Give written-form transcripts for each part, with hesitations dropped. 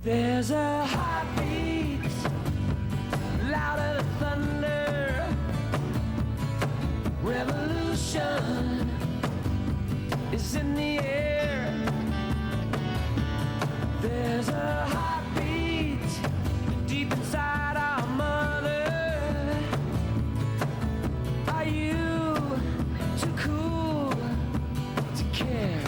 There's a heartbeat louder than thunder. Revolution is in the air. There's a heartbeat deep inside our mother. Are you too cool to care?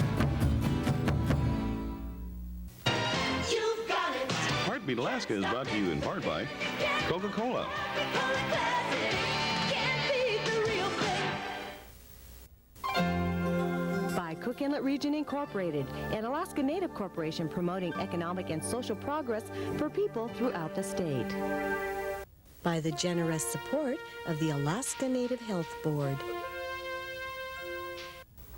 You've got it. Heartbeat Alaska is brought to you in part by Coca-Cola. By Cook Inlet Region Incorporated, an Alaska Native corporation promoting economic and social progress for people throughout the state. By the generous support of the Alaska Native Health Board.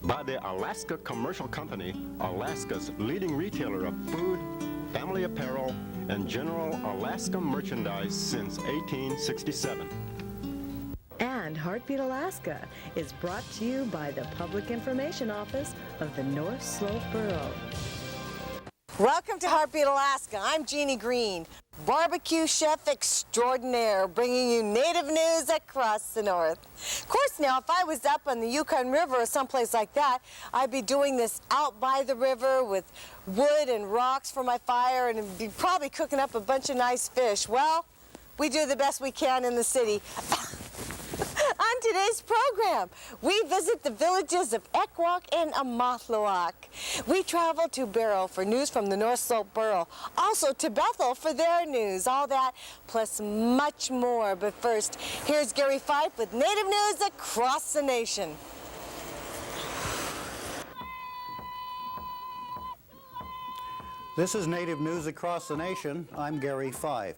By the Alaska Commercial Company, Alaska's leading retailer of food, family apparel, and general Alaska merchandise since 1867. And Heartbeat Alaska is brought to you by the Public Information Office of the North Slope Borough. Welcome to Heartbeat Alaska. I'm Jeannie Green, barbecue chef extraordinaire, bringing you native news across the north. Of course, now, if I was up on the Yukon River or someplace like that, I'd be doing this out by the river with wood and rocks for my fire and be probably cooking up a bunch of nice fish. Well, we do the best we can in the city. On today's program, we visit the villages of Ekwok and Amathluak. We travel to Barrow for news from the North Slope Borough, also to Bethel for their news, all that plus much more. But first, here's Gary Fife with Native News across the nation. This is Native News Across the Nation. I'm Gary Fife.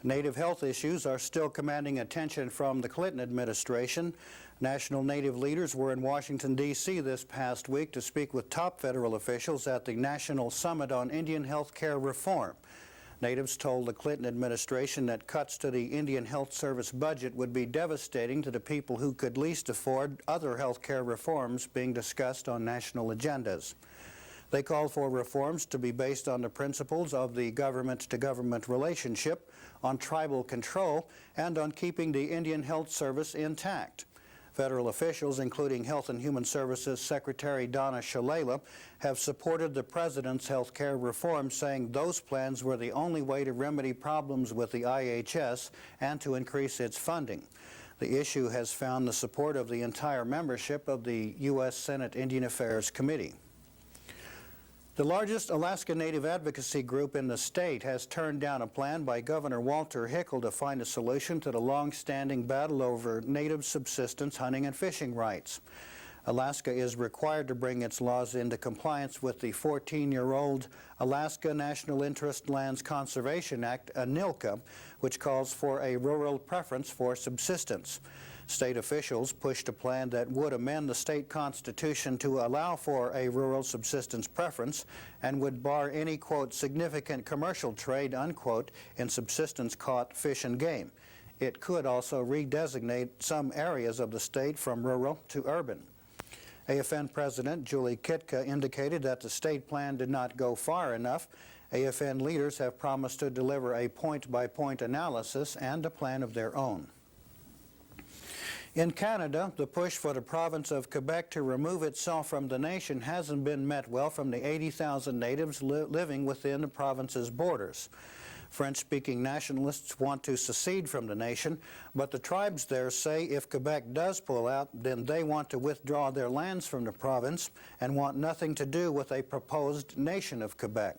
Native health issues are still commanding attention from the Clinton administration. National Native leaders were in Washington, D.C. this past week to speak with top federal officials at the National Summit on Indian Health Care Reform. Natives told the Clinton administration that cuts to the Indian Health Service budget would be devastating to the people who could least afford other health care reforms being discussed on national agendas. They called for reforms to be based on the principles of the government-to-government relationship, on tribal control, and on keeping the Indian Health Service intact. Federal officials, including Health and Human Services Secretary Donna Shalala, have supported the president's health care reform, saying those plans were the only way to remedy problems with the IHS and to increase its funding. The issue has found the support of the entire membership of the U.S. Senate Indian Affairs Committee. The largest Alaska Native advocacy group in the state has turned down a plan by Governor Walter Hickel to find a solution to the long-standing battle over Native subsistence hunting and fishing rights. Alaska is required to bring its laws into compliance with the 14-year-old Alaska National Interest Lands Conservation Act, ANILCA, which calls for a rural preference for subsistence. State officials pushed a plan that would amend the state constitution to allow for a rural subsistence preference and would bar any, quote, significant commercial trade, unquote, in subsistence caught fish and game. It could also redesignate some areas of the state from rural to urban. AFN President Julie Kitka indicated that the state plan did not go far enough. AFN leaders have promised to deliver a point-by-point analysis and a plan of their own. In Canada, the push for the province of Quebec to remove itself from the nation hasn't been met well from the 80,000 natives living within the province's borders. French-speaking nationalists want to secede from the nation, but the tribes there say if Quebec does pull out, then they want to withdraw their lands from the province and want nothing to do with a proposed nation of Quebec.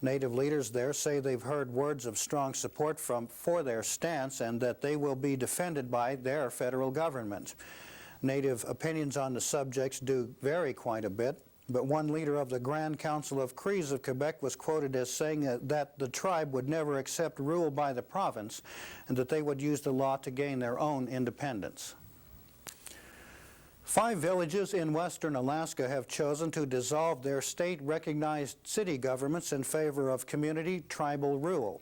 Native leaders there say they've heard words of strong support for their stance and that they will be defended by their federal government. Native opinions on the subjects do vary quite a bit, but one leader of the Grand Council of Crees of Quebec was quoted as saying that the tribe would never accept rule by the province and that they would use the law to gain their own independence. 5 villages in western Alaska have chosen to dissolve their state-recognized city governments in favor of community tribal rule.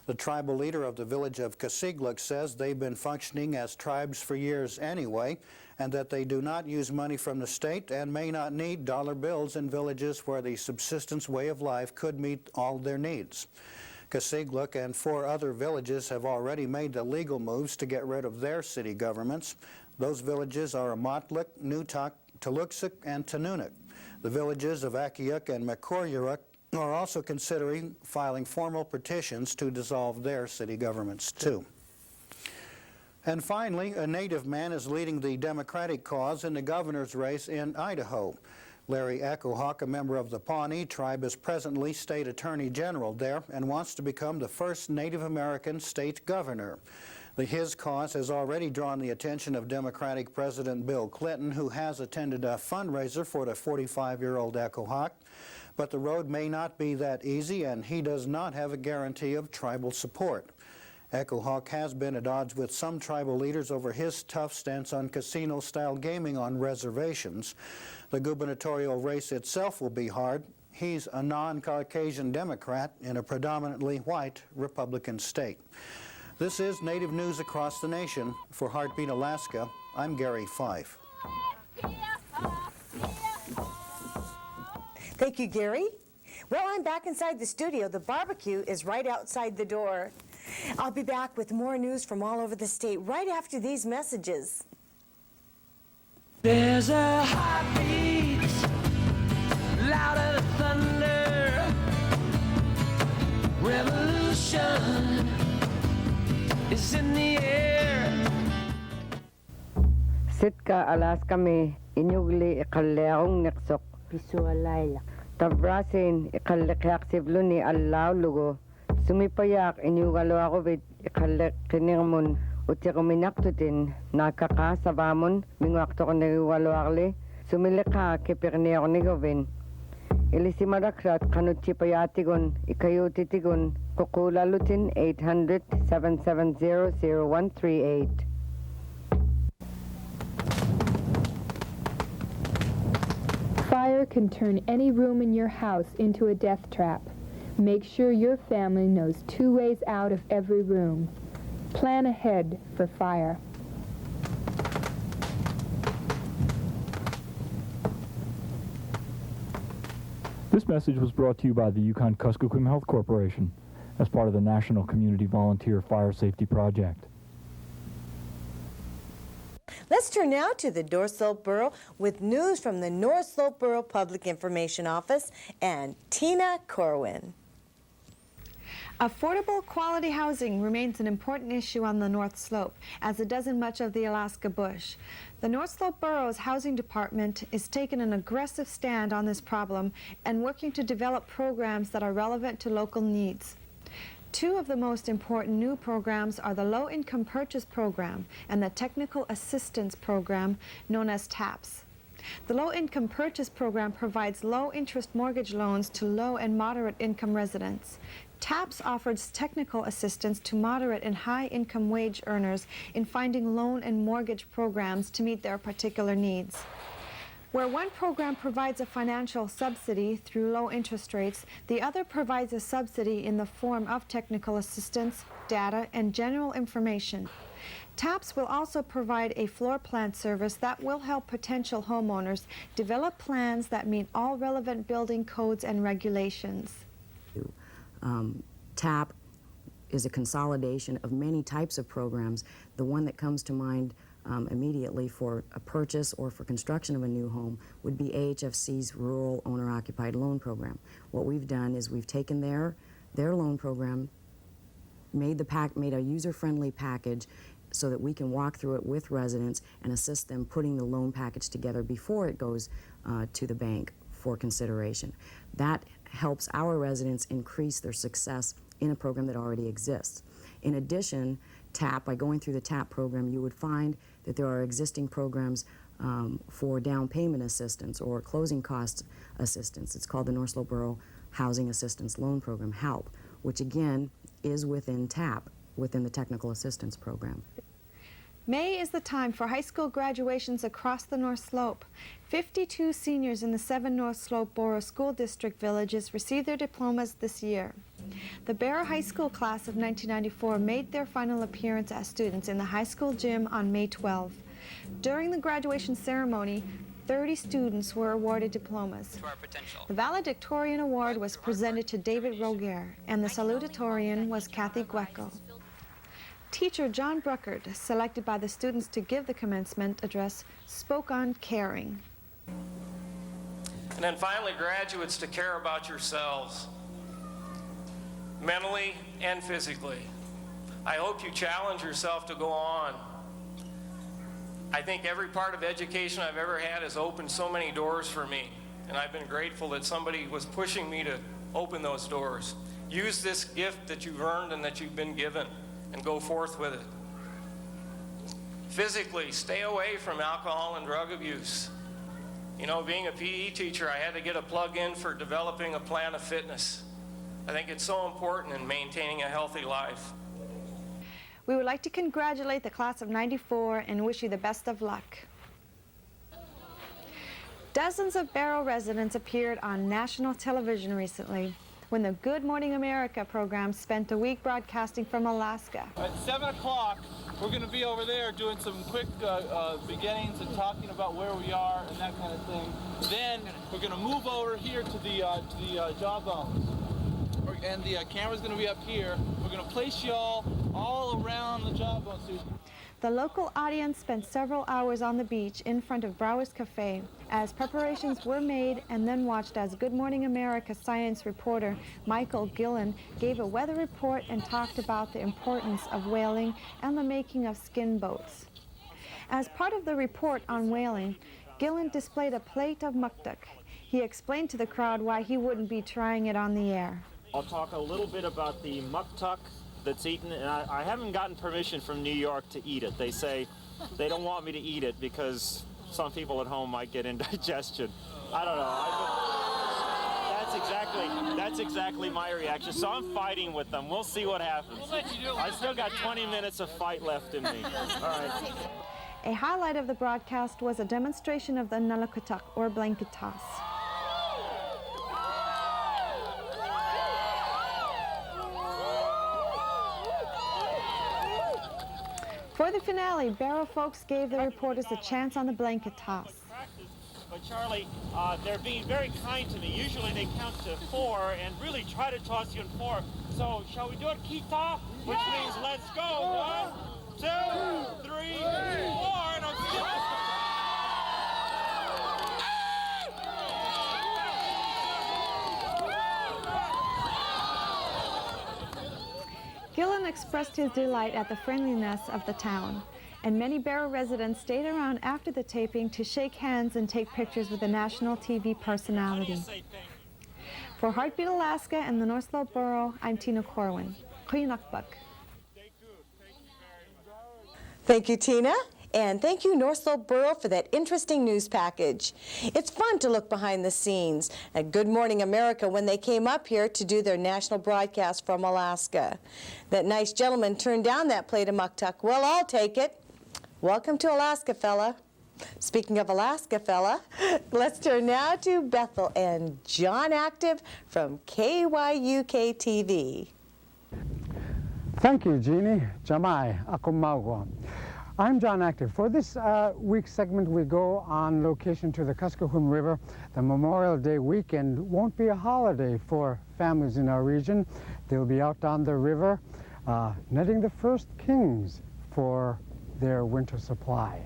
The tribal leader of the village of KYUK says they've been functioning as tribes for years anyway, and that they do not use money from the state and may not need dollar bills in villages where the subsistence way of life could meet all their needs. KYUK and 4 other villages have already made the legal moves to get rid of their city governments. Those villages are Amotluk, Nutak, Tuluksuk, and Tanunuk. The villages of KYUK and KYUK are also considering filing formal petitions to dissolve their city governments too. And finally, a Native man is leading the Democratic cause in the governor's race in Idaho. Larry Ekwok, a member of the Pawnee tribe, is presently state attorney general there and wants to become the first Native American state governor. His cause has already drawn the attention of Democratic President Bill Clinton, who has attended a fundraiser for the 45-year-old Ekwok. But the road may not be that easy, and he does not have a guarantee of tribal support. Ekwok has been at odds with some tribal leaders over his tough stance on casino-style gaming on reservations. The gubernatorial race itself will be hard. He's a non-Caucasian Democrat in a predominantly white Republican state. This is Native News Across the Nation. For Heartbeat Alaska, I'm Gary Fife. Thank you, Gary. Well, I'm back inside the studio. The barbecue is right outside the door. I'll be back with more news from all over the state right after these messages. There's a heartbeat louder than thunder. Revolution is in the air. Sitka Alaska me inyugli ikalleong neksok pisualayla. Tabrasin ikallekyak sivluni allaw lugo. Sumipayak inyugalo ako bit ikallek kinirmun utikuminaktutin nakakasabamon mingwakto ko nariwalo akli. Sumilika kipirneo ni govin. Ilisimadakrat kanutipayatigon ikayutitigon kukulalutin 800-770-0138. Fire can turn any room in your house into a death trap. Make sure your family knows 2 ways out of every room. Plan ahead for fire. This message was brought to you by the Yukon-Kuskokwim Health Corporation as part of the National Community Volunteer Fire Safety Project. Let's turn now to the North Slope Borough with news from the North Slope Borough Public Information Office and Tina Corwin. Affordable quality housing remains an important issue on the North Slope, as it does in much of the Alaska bush. The North Slope Borough's Housing Department is taking an aggressive stand on this problem and working to develop programs that are relevant to local needs. 2 of the most important new programs are the Low Income Purchase Program and the Technical Assistance Program, known as TAPS. The Low Income Purchase Program provides low-interest mortgage loans to low and moderate income residents. TAPS offers technical assistance to moderate and high-income wage earners in finding loan and mortgage programs to meet their particular needs. Where one program provides a financial subsidy through low interest rates, the other provides a subsidy in the form of technical assistance, data, and general information. TAPS will also provide a floor plan service that will help potential homeowners develop plans that meet all relevant building codes and regulations. TAP is a consolidation of many types of programs. The one that comes to mind immediately for a purchase or for construction of a new home would be AHFC's Rural Owner-Occupied Loan Program. What we've done is we've taken their loan program, made a user-friendly package so that we can walk through it with residents and assist them putting the loan package together before it goes to the bank for consideration. That helps our residents increase their success in a program that already exists. In addition, TAP, by going through the TAP program, you would find that there are existing programs for down payment assistance or closing cost assistance. It's called the North Slope Borough Housing Assistance Loan Program, HELP, which again is within TAP, within the Technical Assistance Program. May is the time for high school graduations across the North Slope. 52 seniors in the 7 North Slope Borough School District villages received their diplomas this year. The Barrow High School class of 1994 made their final appearance as students in the high school gym on May 12. During the graduation ceremony, 30 students were awarded diplomas. The valedictorian award was presented to David Roger, and the salutatorian was Kathy Gueco. Teacher John Bruckert, selected by the students to give the commencement address, spoke on caring. And then finally, graduates, to care about yourselves, mentally and physically. I hope you challenge yourself to go on. I think every part of education I've ever had has opened so many doors for me, and I've been grateful that somebody was pushing me to open those doors. Use this gift that you've earned and that you've been given, and go forth with it. Physically, stay away from alcohol and drug abuse. You know, being a PE teacher, I had to get a plug-in for developing a plan of fitness. I think it's so important in maintaining a healthy life. We would like to congratulate the class of '94 and wish you the best of luck. Dozens of Barrow residents appeared on national television recently when the Good Morning America program spent a week broadcasting from Alaska. At 7 o'clock, we're going to be over there doing some quick beginnings and talking about where we are and that kind of thing. Then we're going to move over here to the jawbones. And the camera's going to be up here. We're going to place y'all all around the jawbones. The local audience spent several hours on the beach in front of Browers Cafe as preparations were made, and then watched as Good Morning America science reporter Michael Gillan gave a weather report and talked about the importance of whaling and the making of skin boats. As part of the report on whaling, Gillan displayed a plate of muktuk. He explained to the crowd why he wouldn't be trying it on the air. I'll talk a little bit about the muktuk that's eaten, and I haven't gotten permission from New York to eat it. They say they don't want me to eat it because some people at home might get indigestion. I don't know. That's exactly my reaction. So I'm fighting with them. We'll see what happens. I still got 20 minutes of fight left in me. All right. A highlight of the broadcast was a demonstration of the nalakutak, or blanket toss. For the finale, Barrow folks gave the reporters a chance on the blanket toss. But Charlie, they're being very kind to me. Usually they count to 4 and really try to toss you in 4. So shall we do it, Kita? Which means let's go. 1, 2, 3, 4, and I'm still... Gillan expressed his delight at the friendliness of the town, and many Barrow residents stayed around after the taping to shake hands and take pictures with the national TV personality. For Heartbeat Alaska and the North Slope Borough, I'm Tina Corwin. KYUK-TV. Thank you, Tina. And thank you, North Slope Borough, for that interesting news package. It's fun to look behind the scenes at Good Morning America when they came up here to do their national broadcast from Alaska. That nice gentleman turned down that plate of muktuk. Well, I'll take it. Welcome to Alaska, fella. Speaking of Alaska, fella, let's turn now to Bethel and John Active from KYUK-TV. Thank you, Jeannie. Jamai, Akumagwa. I'm John Active. For this week's segment, we go on location to the Kuskokwim River. The Memorial Day weekend won't be a holiday for families in our region. They'll be out on the river netting the first kings for their winter supply.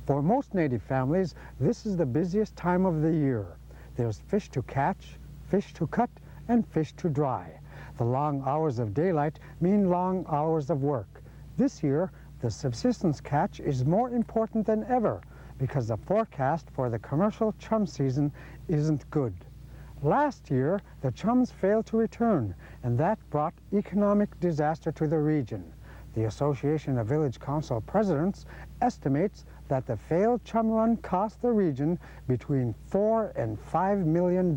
For most Native families, this is the busiest time of the year. There's fish to catch, fish to cut, and fish to dry. The long hours of daylight mean long hours of work. This year, the subsistence catch is more important than ever because the forecast for the commercial chum season isn't good. Last year, the chums failed to return, and that brought economic disaster to the region. The Association of Village Council Presidents estimates that the failed chum run cost the region between $4 and $5 million.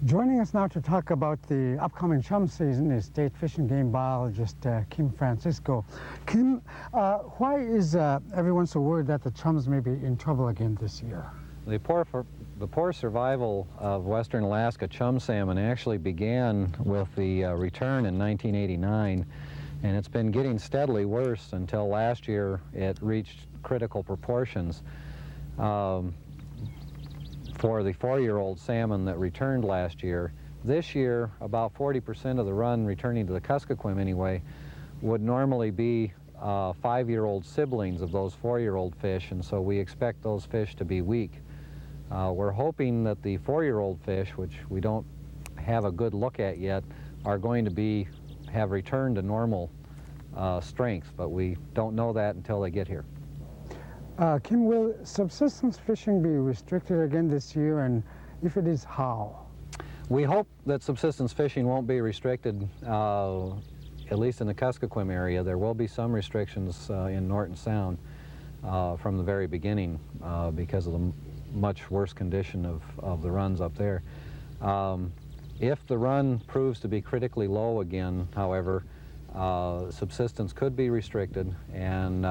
Joining us now to talk about the upcoming chum season is State Fish and Game Biologist Kim Francisco. Kim, why is everyone so worried that the chums may be in trouble again this year? The report The poor survival of western Alaska chum salmon actually began with the return in 1989, and it's been getting steadily worse until last year it reached critical proportions. For the 4-year-old salmon that returned last year, this year about 40% of the run returning to the Kuskokwim anyway would normally be 5-year-old siblings of those 4-year-old fish, and so we expect those fish to be weak. We're hoping that the 4-year-old fish, which we don't have a good look at yet, are going to have returned to normal strength, but we don't know that until they get here. Kim, will subsistence fishing be restricted again this year, and if it is, how? We hope that subsistence fishing won't be restricted, at least in the Kuskokwim area. There will be some restrictions in Norton Sound from the very beginning because of the much worse condition of the runs up there. If the run proves to be critically low again, however, subsistence could be restricted, and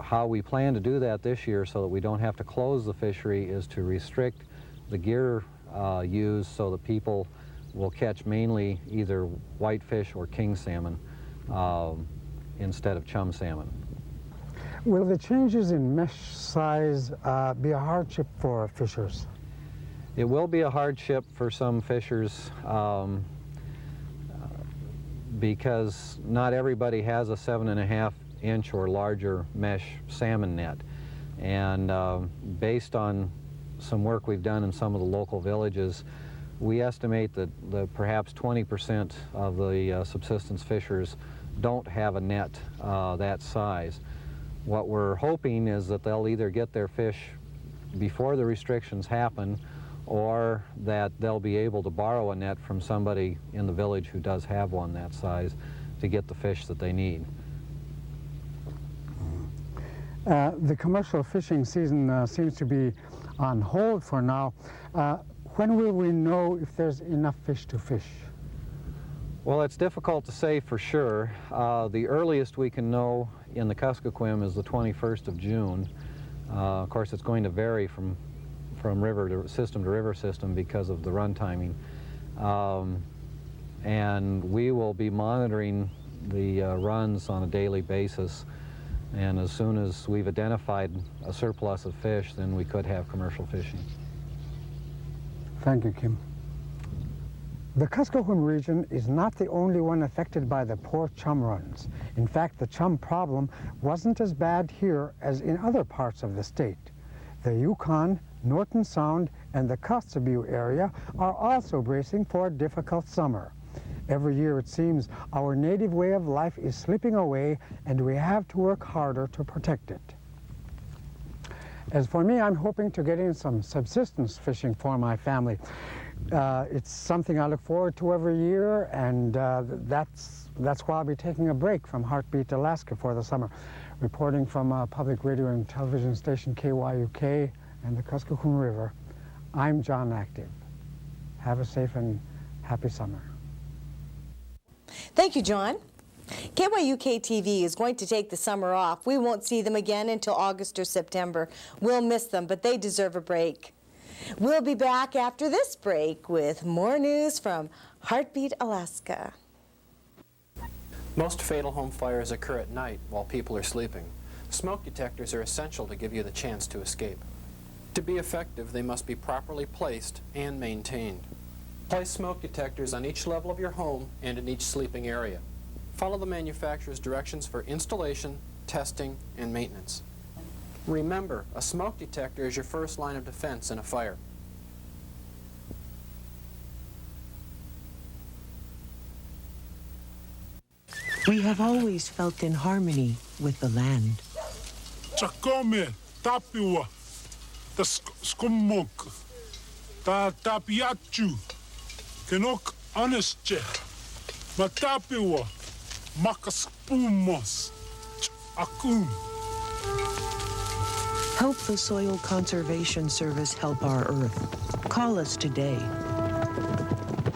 how we plan to do that this year so that we don't have to close the fishery is to restrict the gear used so that people will catch mainly either whitefish or king salmon instead of chum salmon. Will the changes in mesh size be a hardship for fishers? It will be a hardship for some fishers because not everybody has a 7.5-inch or larger mesh salmon net. And based on some work we've done in some of the local villages, we estimate that perhaps 20% of the subsistence fishers don't have a net that size. What we're hoping is that they'll either get their fish before the restrictions happen, or that they'll be able to borrow a net from somebody in the village who does have one that size to get the fish that they need. The commercial fishing season seems to be on hold for now. When will we know if there's enough fish to fish? Well, it's difficult to say for sure. The earliest we can know in the Kuskokwim is the 21st of June. Of course, it's going to vary from river to river system because of the run timing. And we will be monitoring the runs on a daily basis. And as soon as we've identified a surplus of fish, then we could have commercial fishing. Thank you, Kim. The Kuskokwim region is not the only one affected by the poor chum runs. In fact, the chum problem wasn't as bad here as in other parts of the state. The Yukon, Norton Sound, and the Kotzebue area are also bracing for a difficult summer. Every year, it seems, our native way of life is slipping away, and we have to work harder to protect it. As for me, I'm hoping to get in some subsistence fishing for my family. It's something I look forward to every year, and that's why I'll be taking a break from Heartbeat, Alaska for the summer. Reporting from public radio and television station KYUK and the Kuskokwim River, I'm John Active. Have a safe and happy summer. Thank you, John. KYUK-TV is going to take the summer off. We won't see them again until August or September. We'll miss them, but they deserve a break. We'll be back after this break with more news from Heartbeat, Alaska. Most fatal home fires occur at night while people are sleeping. Smoke detectors are essential to give you the chance to escape. To be effective, they must be properly placed and maintained. Place smoke detectors on each level of your home and in each sleeping area. Follow the manufacturer's directions for installation, testing, and maintenance. Remember, a smoke detector is your first line of defense in a fire. We have always felt in harmony with the land. Chakome, tapiwa, ta skumok, ta tapiachu, kenok anesche, matapiwa, makaspumos, akum. Help the Soil Conservation Service help our earth. Call us today.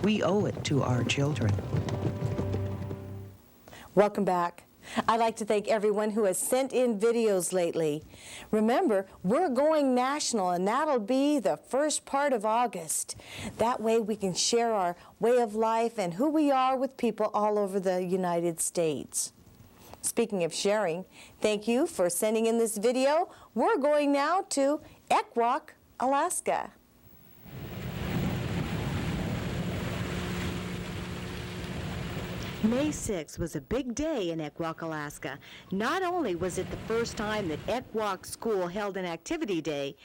We owe it to our children. Welcome back. I'd like to thank everyone who has sent in videos lately. Remember, we're going national, and that'll be the first part of August. That way we can share our way of life and who we are with people all over the United States. Speaking of sharing, thank you for sending in this video. We're going now to Ekwok, Alaska. May 6th was a big day in Ekwok, Alaska. Not only was it the first time that Ekwok School held an activity day,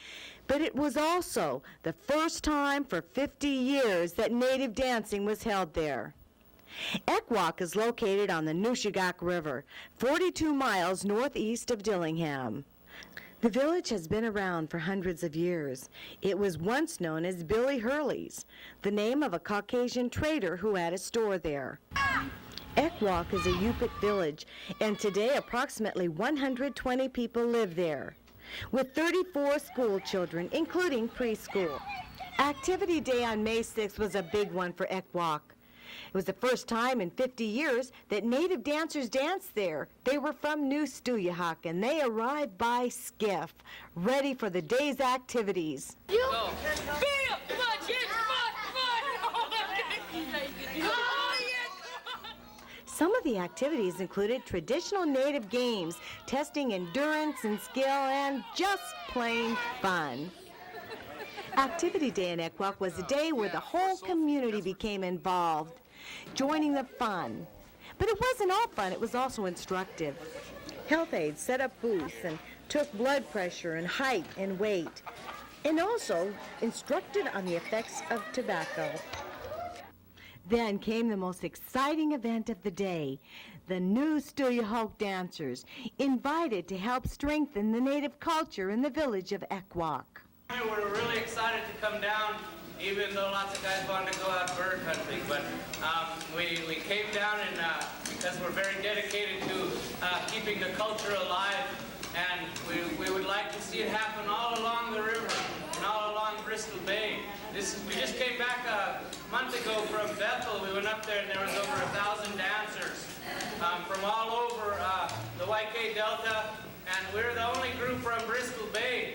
but it was also the first time for 50 years that native dancing was held there. Ekwok is located on the Nushagak River, 42 miles northeast of Dillingham. The village has been around for hundreds of years. It was once known as Billy Hurley's, the name of a Caucasian trader who had a store there. Ekwok is a Yupik village, and today approximately 120 people live there, with 34 school children, including preschool. Activity Day on May 6th was a big one for Ekwok. It was the first time in 50 years that native dancers danced there. They were from New Stuyahok, and they arrived by skiff, ready for the day's activities. Some of the activities included traditional native games, testing endurance and skill, and just plain fun. Activity Day in Ekwok was a day where the whole community became involved, joining the fun. But it wasn't all fun, it was also instructive. Health aides set up booths and took blood pressure and height and weight, and also instructed on the effects of tobacco. Then came the most exciting event of the day, the New Stuyahok dancers, invited to help strengthen the native culture in the village of Ekwok. We're really excited to come down, even though lots of guys wanted to go out bird hunting. But we came down and because we're very dedicated to keeping the culture alive, and we would like to see it happen all along the river and all along Bristol Bay. We just came back a month ago from Bethel. We went up there and there was over 1,000 dancers from all over the YK Delta, and we're the only group from Bristol Bay,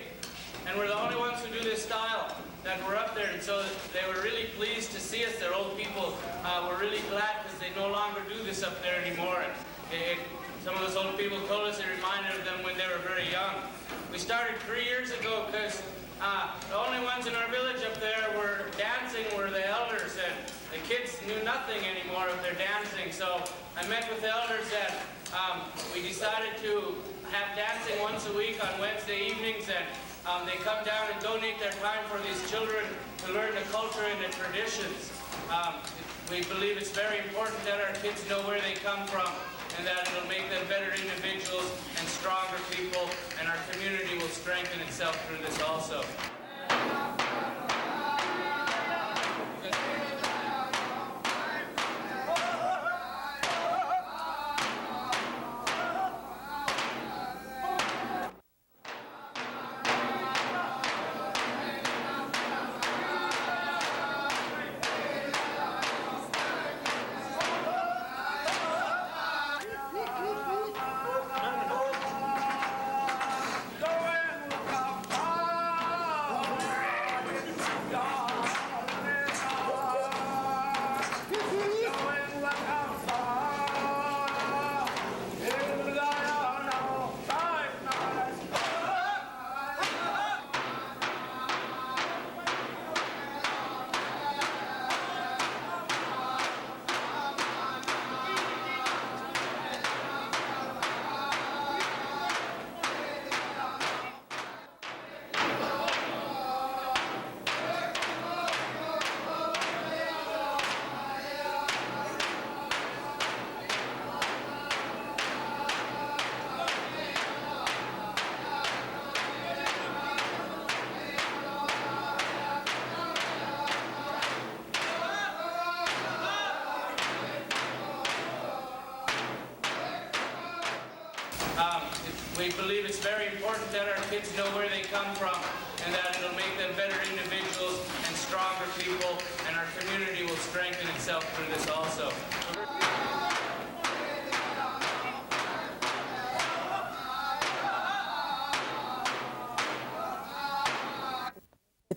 and we're the only ones who do this style that were up there, and so they were really pleased to see us. Their old people were really glad because they no longer do this up there anymore. And some of those old people told us it reminded them when they were very young. We started 3 years ago because the only ones in our village up there were dancing were the elders, and the kids knew nothing anymore of their dancing. So I met with the elders that we decided to have dancing once a week on Wednesday evenings, and they come down and donate their time for these children to learn the culture and the traditions. We believe it's very important that our kids know where they come from, and that it'll make them better individuals and stronger people, and our community will strengthen itself through this also. We believe it's very important that our kids know where they come from, and that it'll make them better individuals and stronger people, and our community will strengthen itself through this also.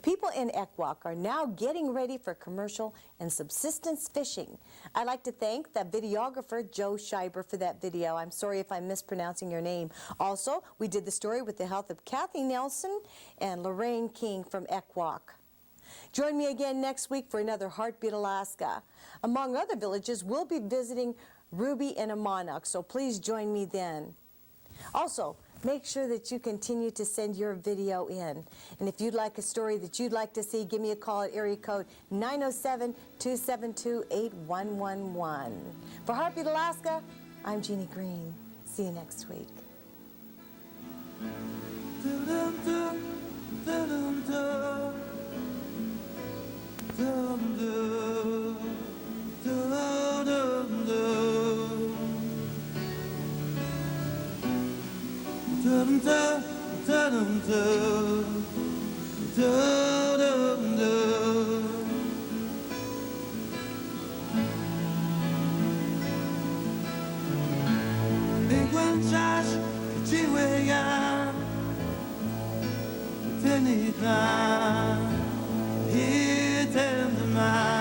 people in Ekwok are now getting ready for commercial and subsistence fishing. I'd like to thank the videographer, Joe Scheiber, for that video. I'm sorry if I'm mispronouncing your name. Also, we did the story with the help of Kathy Nelson and Lorraine King from Ekwok. Join me again next week for another Heartbeat Alaska. Among other villages, we'll be visiting Ruby and Amonuk, so please join me then. Also, make sure that you continue to send your video in. And if you'd like a story that you'd like to see, give me a call at area code 907-272-8111. For Heartbeat Alaska, I'm Jeannie Green. See you next week. Here, tell the man.